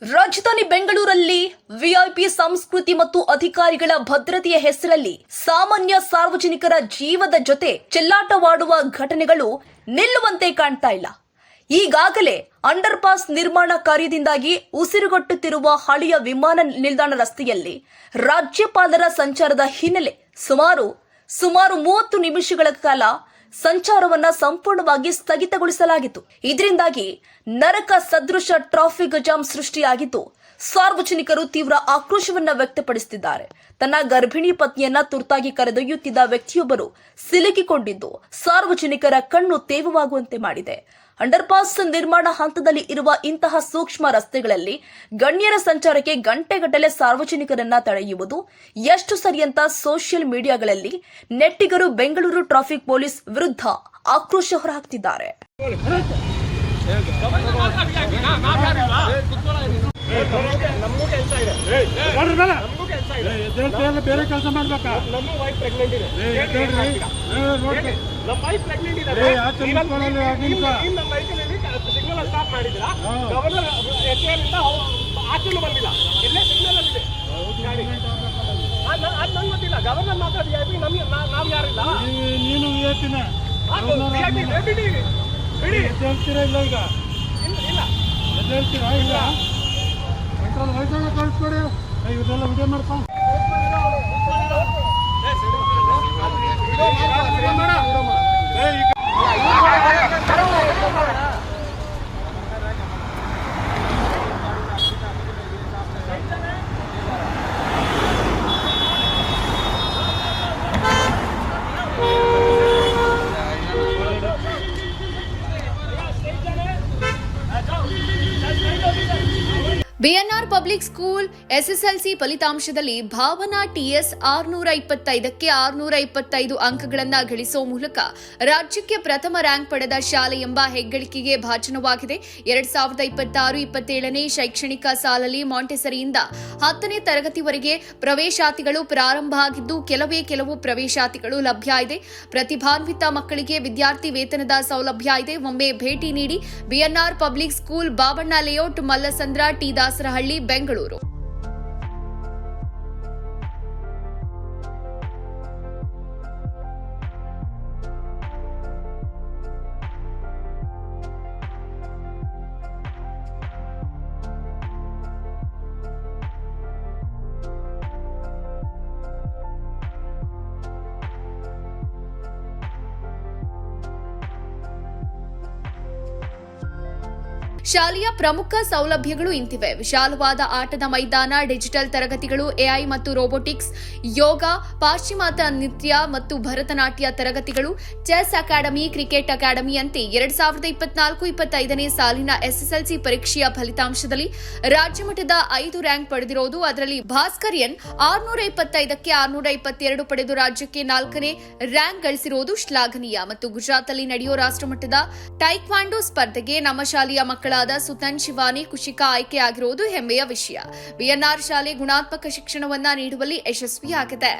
ರಾಜಧಾನಿ ಬೆಂಗಳೂರಲ್ಲಿ ವಿಐಪಿ ಸಂಸ್ಕೃತಿ ಮತ್ತು ಅಧಿಕಾರಿಗಳ ಭದ್ರತೆಯ ಹೆಸರಲ್ಲಿ ಸಾಮಾನ್ಯ ಸಾರ್ವಜನಿಕರ ಜೀವದ ಜೊತೆ ಚೆಲ್ಲಾಟವಾಡುವ ಘಟನೆಗಳು ನಿಲ್ಲುವಂತೆ ಕಾಣ್ತಾ ಇಲ್ಲ. ಈಗಾಗಲೇ ಅಂಡರ್ ಪಾಸ್ ನಿರ್ಮಾಣ ಕಾರ್ಯದಿಂದಾಗಿ ಉಸಿರುಗಟ್ಟುತ್ತಿರುವ ಹಳೆಯ ವಿಮಾನ ನಿಲ್ದಾಣ ರಸ್ತೆಯಲ್ಲಿ ರಾಜ್ಯಪಾಲರ ಸಂಚಾರದ ಹಿನ್ನೆಲೆ ಸುಮಾರು 30 ನಿಮಿಷಗಳ ಕಾಲ ಸಂಚಾರವನ್ನ ಸಂಪೂರ್ಣವಾಗಿ ಸ್ಥಗಿತಗೊಳಿಸಲಾಗಿತ್ತು. ಇದರಿಂದಾಗಿ ನರಕ ಸದೃಶ ಟ್ರಾಫಿಕ್ ಜಾಮ್ ಸೃಷ್ಟಿಯಾಗಿದ್ದು, ಸಾರ್ವಜನಿಕರು ತೀವ್ರ ಆಕ್ರೋಶವನ್ನ ವ್ಯಕ್ತಪಡಿಸುತ್ತಿದ್ದಾರೆ. ತನ್ನ ಗರ್ಭಿಣಿ ಪತ್ನಿಯನ್ನ ತುರ್ತಾಗಿ ಕರೆದೊಯ್ಯುತ್ತಿದ್ದ ವ್ಯಕ್ತಿಯೊಬ್ಬರು ಸಿಲುಕಿಕೊಂಡಿದ್ದು ಸಾರ್ವಜನಿಕರ ಕಣ್ಣು ತೇವವಾಗುವಂತೆ ಮಾಡಿದೆ. ಅಂಡರ್ ಪಾಸ್ ನಿರ್ಮಾಣ ಹಂತದಲ್ಲಿ ಇರುವ ಇಂತಹ ಸೂಕ್ಷ್ಮ ರಸ್ತೆಗಳಲ್ಲಿ ಗಣ್ಯರ ಸಂಚಾರಕ್ಕೆ ಗಂಟೆಗಟ್ಟಲೆ ಸಾರ್ವಜನಿಕರನ್ನ ತಡೆಯುವುದು ಎಷ್ಟು ಸರಿ ಅಂತ ಸೋಷಿಯಲ್ ಮೀಡಿಯಾಗಳಲ್ಲಿ ನೆಟ್ಟಿಗರು ಬೆಂಗಳೂರು ಟ್ರಾಫಿಕ್ ಪೊಲೀಸ್ ವಿರುದ್ಧ ಆಕ್ರೋಶ ಹೊರಹಾಕ್ತಿದ್ದಾರೆ. ಬೇರೆ ಕೆಲಸ ಮಾಡ್ಬೇಕಾ? ನಮ್ಮ ವೈಫ್ ಪ್ರೆಗ್ನೆಂಟ್ ಇದೆ. ನಮ್ಮ ವೈಫ್ ಪ್ರೆಗ್ನೆಂಟ್ ಇದೆ. ನಮ್ಮ ವೈಕಲ್ಲಿ ಸಿಗ್ನಲ್ ಸ್ಟಾಪ್ ಮಾಡಿದ್ದೀರಾ? ಗವರ್ನರ್ ಎಚ್ಆರ್ನಿಂದ ಆಚೆನೂ ಬಂದಿಲ್ಲ. ಎಲ್ಲೇ ಸಿಗ್ನಲ್ ಅಲ್ಲಿ ಇದೆ ಗಾಡಿ. ಅದು ನಂಗೆ ಗೊತ್ತಿಲ್ಲ. ಗವರ್ನರ್ ಮಾತ್ರ VIP, ನಮ್ಗೆ ನಾವು ಯಾರಿಲ್ಲ. ನೀನು ವಿಐಪಿನ ಬಿಡಿ ಹೇಳ್ತೀರಾ? ಇಲ್ಲ ಈಗ ಇಲ್ಲ ಹೇಳ್ತೀರಾ? ಇಲ್ಲ ಕಂಟ್ರೋಲ್ ವಯಸ್ಸಾಗ ಕಳಿಸ್ಕೊಡಿ. ಇವರೆಲ್ಲ ವಿಡಿಯೋ ಮಾಡ್ಕೊಂಡು ಬಿಎನ್ಆರ್ ಪಬ್ಲಿಕ್ ಸ್ಕೂಲ್ ಎಸ್ಎಸ್ಎಲ್ಸಿ ಫಲಿತಾಂಶದಲ್ಲಿ ಭಾವನಾ ಟಿಎಸ್ 625ಕ್ಕೆ 625 ಅಂಕಗಳನ್ನು ಗಳಿಸುವ ಮೂಲಕ ರಾಜ್ಯಕ್ಕೆ ಪ್ರಥಮ ರ್ಯಾಂಕ್ ಪಡೆದ ಶಾಲೆ ಎಂಬ ಹೆಗ್ಗಳಿಕೆಗೆ ಭಾಜನವಾಗಿದೆ. 2026-27ನೇ ಶೈಕ್ಷಣಿಕ ಸಾಲಲ್ಲಿ ಮಾಂಟೆಸರಿಯಿಂದ 10ನೇ ತರಗತಿವರೆಗೆ ಪ್ರವೇಶಾತಿಗಳು ಪ್ರಾರಂಭ ಆಗಿದ್ದು, ಕೆಲವು ಪ್ರವೇಶಾತಿಗಳು ಲಭ್ಯ ಇದೆ. ಪ್ರತಿಭಾನ್ವಿತ ಮಕ್ಕಳಿಗೆ ವಿದ್ಯಾರ್ಥಿ ವೇತನದ ಸೌಲಭ್ಯ ಇದೆ. ಒಮ್ಮೆ ಭೇಟಿ ನೀಡಿ. BNR public school, Babanna layout, Mallasandra, T Dasarahalli, Bengaluru. ಶಾಲೆಯ ಪ್ರಮುಖ ಸೌಲಭ್ಯಗಳು ಇಂತಿವೆ: ವಿಶಾಲವಾದ ಆಟದ ಮೈದಾನ, ಡಿಜಿಟಲ್ ತರಗತಿಗಳು, ಎಐ ಮತ್ತು ರೋಬೋಟಿಕ್ಸ್, ಯೋಗ, ಪಾಶ್ಚಿಮಾತ್ಯ ನೃತ್ಯ ಮತ್ತು ಭರತನಾಟ್ಯ ತರಗತಿಗಳು, ಚೆಸ್ ಅಕಾಡೆಮಿ, ಕ್ರಿಕೆಟ್ ಅಕಾಡೆಮಿಯಂತೆ 2024-25ನೇ ಸಾಲಿನ ಎಸ್ಎಸ್ಎಲ್ಸಿ ಪರೀಕ್ಷೆಯ ಫಲಿತಾಂಶದಲ್ಲಿ ರಾಜ್ಯಮಟ್ಟದ 5 ರ್ಯಾಂಕ್ ಪಡೆದಿರುವುದು. ಅದರಲ್ಲಿ ಭಾಸ್ಕರ್ಯನ್ 625ಕ್ಕೆ 622 ಪಡೆದು ರಾಜ್ಯಕ್ಕೆ 4ನೇ ರ್ಯಾಂಕ್ ಗಳಿಸಿರುವುದು ಶ್ಲಾಘನೀಯ. ಮತ್ತು ಗುಜರಾತ್ನಲ್ಲಿ ನಡೆಯುವ ರಾಷ್ಟ್ರಮಟ್ಟದ ಟೈಕ್ವಾಂಡೋ ಸ್ಪರ್ಧೆಗೆ ನಮ್ಮ ಶಾಲೆಯ ಮಕ್ಕಳಾದ ಸುತನ್, ಶಿವಾನಿ, ಕುಶಿಕಾ ಆಯ್ಕೆಯಾಗಿರುವುದು ಹೆಮ್ಮೆಯ ವಿಷಯ. ಬಿಎನ್ಆರ್ ಶಾಲೆ ಗುಣಾತ್ಮಕ ಶಿಕ್ಷಣವನ್ನ ನೀಡುವಲ್ಲಿ ಯಶಸ್ವಿಯಾಗಿದೆ.